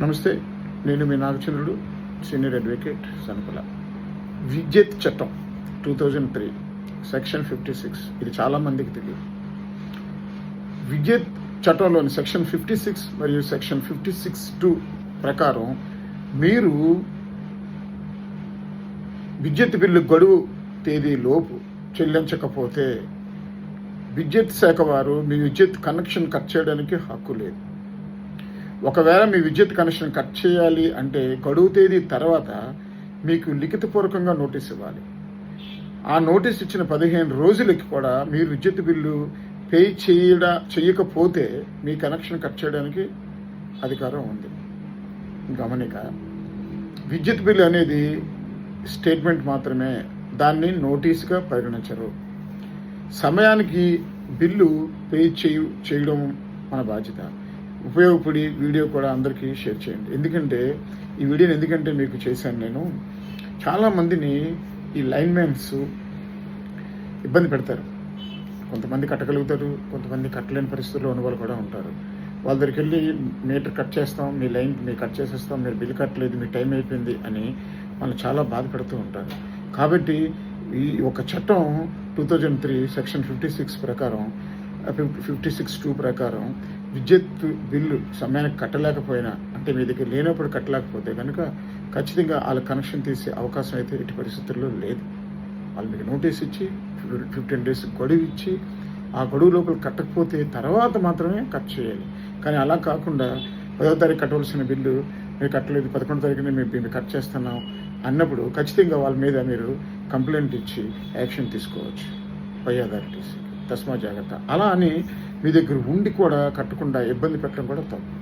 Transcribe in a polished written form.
నమస్తే, నేను మీ నాగచంద్రుడు, senior advocate Sanapala. విద్యుత్ చట్టం 2003 సెక్షన్ 56, ఇది చాలామందికి తెలియదు. విద్యుత్ చట్టంలోని సెక్షన్ 56 మరియు సెక్షన్ 56(2) ప్రకారం మీరు విద్యుత్ బిల్లు గడువు తేదీలోపు చెల్లించకపోతే విద్యుత్ శాఖ వారు మీ విద్యుత్ కనెక్షన్ కట్ చేయడానికి హక్కు లేదు. ఒకవేళ మీ విద్యుత్ కనెక్షన్ కట్ చేయాలి అంటే గడువు తేదీ తర్వాత మీకు లిఖితపూర్వకంగా నోటీస్ ఇవ్వాలి. ఆ నోటీస్ ఇచ్చిన 15 రోజులకి కూడా మీరు విద్యుత్ బిల్లు పే చేయకపోతే మీ కనెక్షన్ కట్ చేయడానికి అధికారం ఉంది. గమనిక, విద్యుత్ బిల్లు అనేది స్టేట్మెంట్ మాత్రమే, దాన్ని నోటీస్గా పరిగణించరు. సమయానికి బిల్లు పే చేయడం మన బాధ్యత. ఉపయోగపడి వీడియో కూడా అందరికీ షేర్ చేయండి. ఎందుకంటే ఈ వీడియోని మీకు చేశాను. నేను చాలామందిని ఈ లైన్మెన్స్ ఇబ్బంది పెడతారు. కొంతమంది కట్టగలుగుతారు, కొంతమంది కట్టలేని పరిస్థితుల్లో ఉన్న వాళ్ళు కూడా ఉంటారు. వాళ్ళ దగ్గరికి వెళ్ళి మీటర్ కట్ చేస్తాం, మీ లైన్ మీరు కట్ చేసేస్తాం, మీరు బిల్లు కట్టలేదు, మీ టైం అయిపోయింది అని వాళ్ళు చాలా బాధపడుతూ ఉంటారు. కాబట్టి ఈ ఒక చట్టం 2003 సెక్షన్ 56 ప్రకారం 56(2) ప్రకారం విద్యుత్ బిల్లు సమయానికి కట్టలేకపోయినా, అంటే మీ దగ్గర లేనప్పుడు కట్టలేకపోతే కనుక ఖచ్చితంగా వాళ్ళ కనెక్షన్ తీసే అవకాశం అయితే ఎట్టి పరిస్థితుల్లో లేదు. వాళ్ళు మీకు నోటీస్ ఇచ్చి 15 days గడువు ఇచ్చి ఆ గడువు లోపల కట్టకపోతే తర్వాత మాత్రమే కట్ చేయాలి. కానీ అలా కాకుండా 10వ తారీఖు కట్టవలసిన బిల్లు మీరు కట్టలేదు, 11వ తారీఖునే మేము కట్ చేస్తున్నాం అన్నప్పుడు ఖచ్చితంగా వాళ్ళ మీద మీరు కంప్లైంట్ ఇచ్చి యాక్షన్ తీసుకోవచ్చు పై అథారిటీస్. తస్మా జాగ్రత్త. అలా అని మీ దగ్గర ఉండి కూడా కట్టకుండా ఇబ్బంది పెట్టడం కూడా తప్పు.